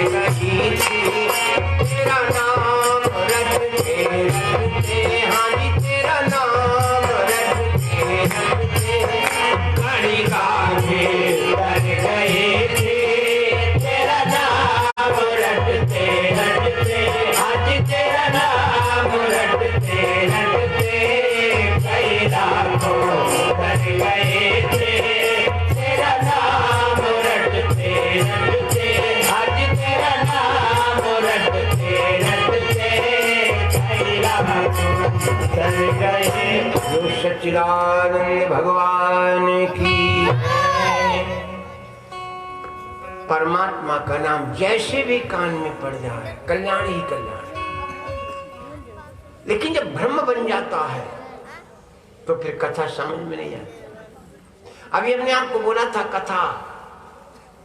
रही थी, तेरा नाम रटते रटते, हाँ जी तेरा नाम रटते रटते घड़ी गाजे कर गए थे, तेरा नाम रटते रटते, आज तेरा नाम रटते रटते कई लाखों कर गए थे, तेरा नाम रटते रटते, आज तेरा नाम रटते रटते कई लाखों कर गए। जो सच्चिदानंद भगवान की परमात्मा का नाम जैसे भी कान में पड़ जाए कल्याण ही कल्याण। लेकिन जब ब्रह्म बन जाता है तो फिर कथा समझ में नहीं आती। अभी हमने आपको बोला था कथा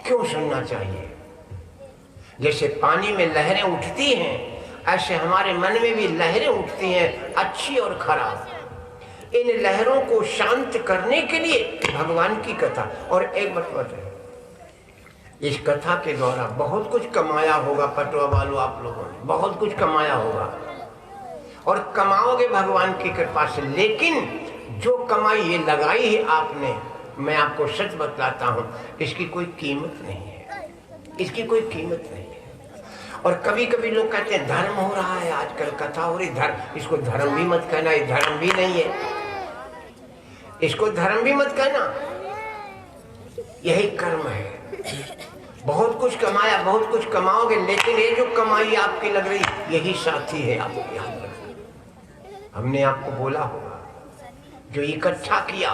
क्यों सुनना चाहिए। जैसे पानी में लहरें उठती हैं ऐसे हमारे मन में भी लहरें उठती हैं, अच्छी और खराब। इन लहरों को शांत करने के लिए भगवान की कथा। और एक बात बताइए, इस कथा के द्वारा बहुत कुछ कमाया होगा पटवा वालों, आप लोगों ने बहुत कुछ कमाया होगा और कमाओगे भगवान की कृपा से। लेकिन जो कमाई ये लगाई है आपने, मैं आपको सच बतलाता हूं, इसकी कोई कीमत नहीं है, इसकी कोई कीमत नहीं है। और कभी कभी लोग कहते हैं धर्म हो रहा है आजकल, कथा हो रही धर्म। इसको धर्म भी मत कहना, ये धर्म भी नहीं है, इसको धर्म भी मत कहना, यही कर्म है। बहुत कुछ कमाया, बहुत कुछ कमाओगे, लेकिन ये जो कमाई आपकी लग रही यही साथी है आपको याद रखना। हमने आपको बोला होगा जो इकट्ठा किया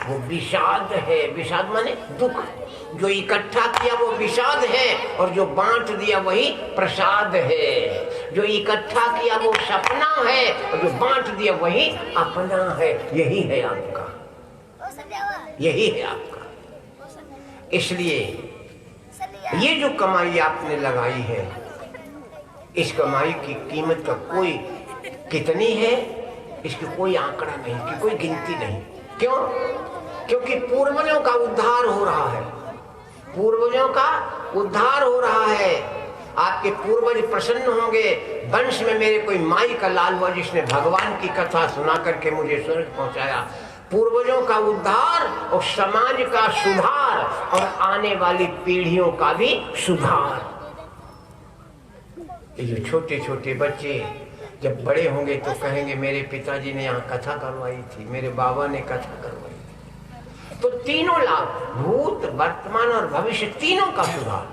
वो विषाद है, विषाद माने दुख। जो इकट्ठा किया वो विषाद है और जो बांट दिया वही प्रसाद है। जो इकट्ठा किया वो सपना है और जो बांट दिया वही अपना है। यही है आपका, यही है आपका। इसलिए ये जो कमाई आपने लगाई है, इस कमाई की कीमत का कोई कितनी है इसकी कोई आंकड़ा नहीं, की कोई गिनती नहीं। क्यों? क्योंकि पूर्वजों का उद्धार हो रहा है, पूर्वजों का उद्धार हो रहा है। आपके पूर्वज प्रसन्न होंगे। वंश में मेरे कोई माई का लाल हुआ जिसने भगवान की कथा सुना करके मुझे स्वर्ग पहुंचाया। पूर्वजों का उद्धार और समाज का सुधार और आने वाली पीढ़ियों का भी सुधार। ये जो छोटे छोटे बच्चे जब बड़े होंगे तो कहेंगे मेरे पिताजी ने यहाँ कथा करवाई थी, मेरे बाबा ने कथा करवाई थी। तो तीनों लाभ, भूत वर्तमान और भविष्य, तीनों का सुधार,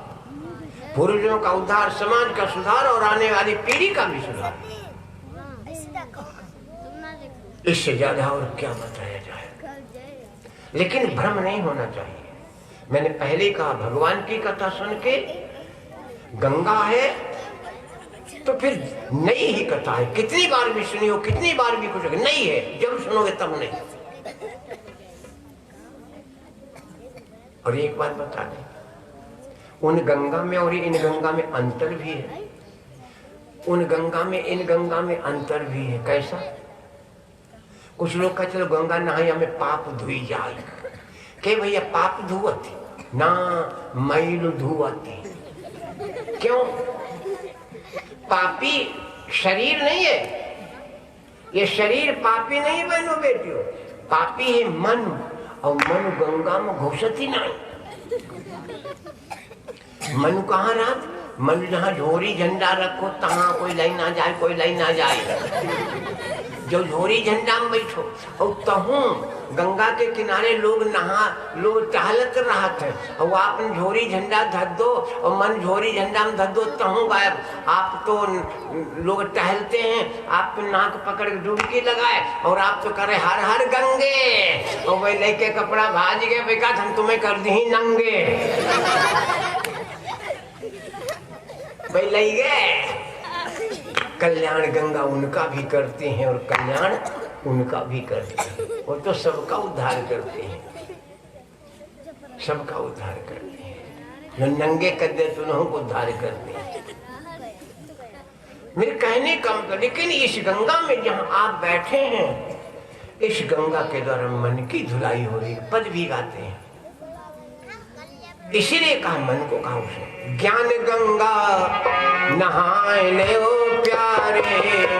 पूर्वजों का उद्धार, समाज का सुधार और आने वाली पीढ़ी का भी सुधार। इससे ज्यादा और क्या बताया जाए। लेकिन भ्रम नहीं होना चाहिए। मैंने पहले ही कहा भगवान की कथा सुन के गंगा है तो फिर नई ही कथा है। कितनी बार भी सुनी हो, कितनी बार भी कुछ नई है, जब सुनोगे तब नहीं। और एक बात बता दें, उन गंगा में और इन गंगा में अंतर भी है। उन गंगा में इन गंगा में अंतर भी है। कैसा? कुछ लोग कहते चलो गंगा नहाई हमें पाप धुई जाए। के भैया पाप धुवती ना, मैल धुवती। क्यों? पापी शरीर नहीं है, ये शरीर पापी नहीं बहनों बेटियों, पापी है मन। और मन गंगा में घुसत ही नहीं। मन कहाँ रात? मन जहाँ झोरी झंडा रखो तहाँ कोई लाइन ना जाए, कोई लाइन ना जाए। जो झोरी झंडा में बैठो और तहूँ गंगा के किनारे लोग नहा, लोग टहलत रहते हैं और आपने झोरी झंडा धर दो और मन झोरी झंडा में धर दो तहूँ गायब। आप तो लोग टहलते हैं, आप नाक पकड़ के डुबकी लगाए और आप तो करे हर हर गंगे, और वही लेके कपड़ा भाज गए बेका हम तुम्हें कर दी नंगे। भाई ले गए। कल्याण गंगा उनका भी करते हैं और कल्याण उनका भी करते हैं। वो तो सबका उद्धार करते हैं, सबका उद्धार करते हैं। जो नंगे कर दे तो उन्हों को उद्धार करते हैं। मेरे कहने का मतलब, लेकिन इस गंगा में जहां आप बैठे हैं, इस गंगा के द्वारा मन की धुलाई हो रही है। पद भी गाते हैं, इसीलिए कहा, मन को कहा उसने, ज्ञान गंगा नहाए ले ओ प्यारे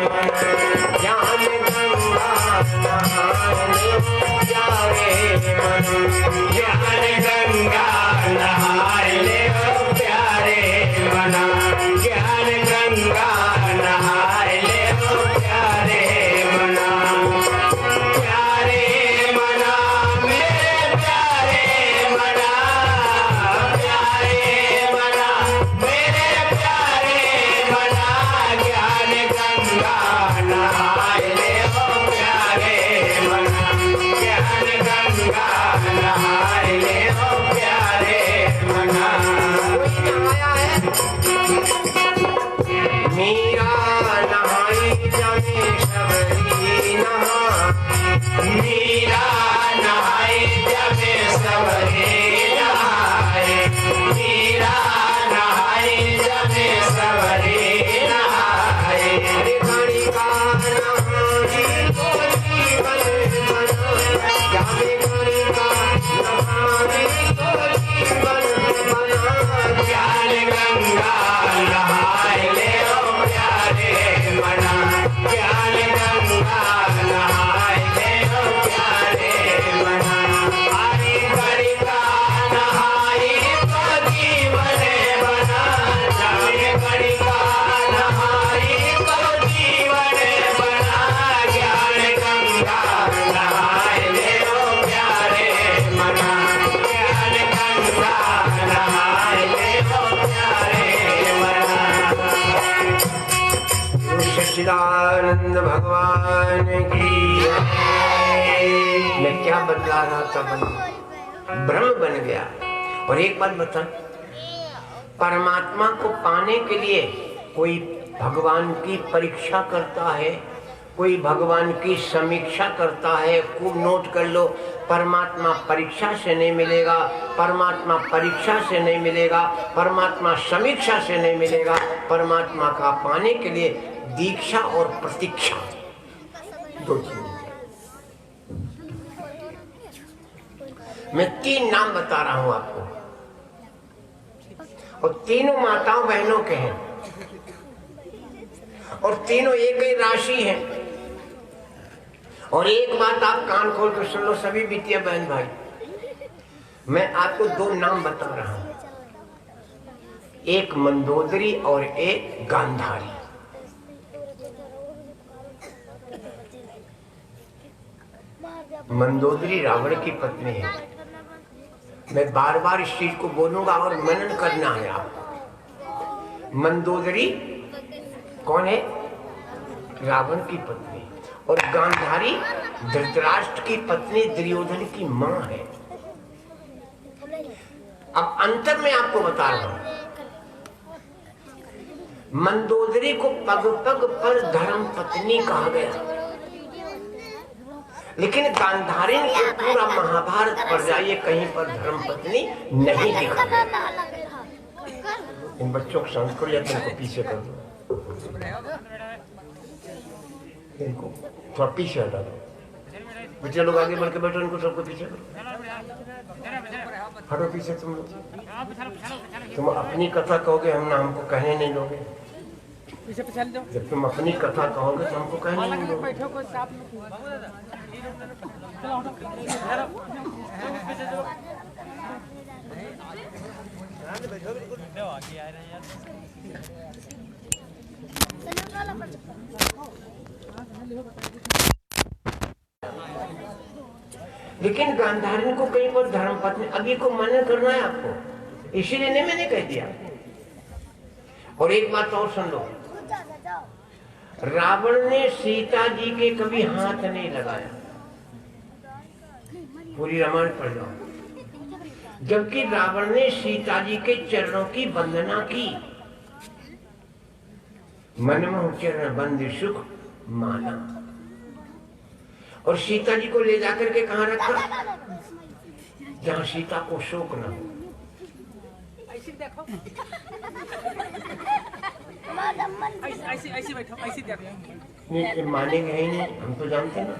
मन, ज्ञान गंगा नहाए ले ओ प्यारे मन, ज्ञान गंगा नहाए ले ओ प्यारे मन, ज्ञान गंगा नहाए ले ओ प्यारे मना, प्यारे मना मेरे प्यारे मना, प्यारे मना मेरे प्यारे मना, ज्ञान गंगा नहाए ले ओ प्यारे मना, ज्ञान गंगा नहाए ले ओ प्यारे मना। आया है मीरा नहाई जाने सबरी नहा, मीरा नहाई जाने सबरी नहाए, मीरा नहाई जाने सबरी नहाए, घड़ी का नहाई तो जीवन बना, जाने घड़ी का नहाई तो जीवन बना, ज्ञान गंगा नहाए ले ओ प्यारे मना, ज्ञान गंगा नहाए ले ओ प्यारे मना, हरि घड़ी का नहाई तो जीवन बना, जाने घड़ी का नहाई तो जीवन बना, ज्ञान गंगा नहाए ले ओ प्यारे मना, ज्ञान गंगा नहाए ले ओ प्यारे मना। सच्चिदानंद भगवान की। मैं क्या बदला रहा था, ब्रह्म बन गया। और एक बात बता, परमात्मा को पाने के लिए कोई भगवान की परीक्षा करता है, कोई भगवान की समीक्षा करता है। खूब नोट कर लो, परमात्मा परीक्षा से नहीं मिलेगा, परमात्मा परीक्षा से नहीं मिलेगा, परमात्मा समीक्षा से नहीं मिलेगा। परमात्मा का पाने के लिए दीक्षा और प्रतीक्षा, दो चीज। मैं 3 नाम बता रहा हूं आपको, और तीनों माताओं बहनों के हैं, और तीनों एक ही राशि है। और एक बात आप कान खोल कर सुन लो सभी बिटिया बहन भाई, मैं आपको 2 नाम बता रहा हूं, एक मंदोदरी और एक गांधारी। मंदोदरी रावण की पत्नी है। मैं बार बार इस चीज को बोलूंगा और मनन करना है आपको। मंदोदरी कौन है? रावण की पत्नी। और गांधारी धृतराष्ट्र की पत्नी, दुर्योधन की मां है। अब अंतर मैं आपको बता रहा हूं। मंदोदरी को पग पग पर धर्म पत्नी कहा गया, लेकिन गांधारी को पूरा महाभारत पढ़ जाइए, कहीं पर धर्म पत्नी नहीं दिखा। इन बच्चों को शांत करो या इनको पीछे कर दो, इनको थोड़ा पीछे हटा दो। बच्चे लोग आगे बढ़ के बैठो, इनको सबको पीछे करो, हटो पीछे। तुम अपनी कथा कहोगे, हम ना हमको कहने नहीं दोगे। जब तुम अपनी कथा कहोगे तो हमको कहने नहीं दोगे। लेकिन गांधारी को कहीं पर धर्म पत्नी, अभी को मनन करना है आपको, इसीलिए नहीं मैंने कह दिया। और एक बात और सुन लो, रावण ने सीता जी के कभी हाथ नहीं लगाया, पूरी रामायण पढ़ लो। जबकि रावण ने सीता जी के चरणों की वंदना की, मनमोह चरण बंद सुख माना। और सीता जी को ले जाकर के कहां रखा? जहां सीता को शोक न हो। ऐसे बैठो, ऐसे देखो। मानेंगे ही नहीं, हम तो जानते ना।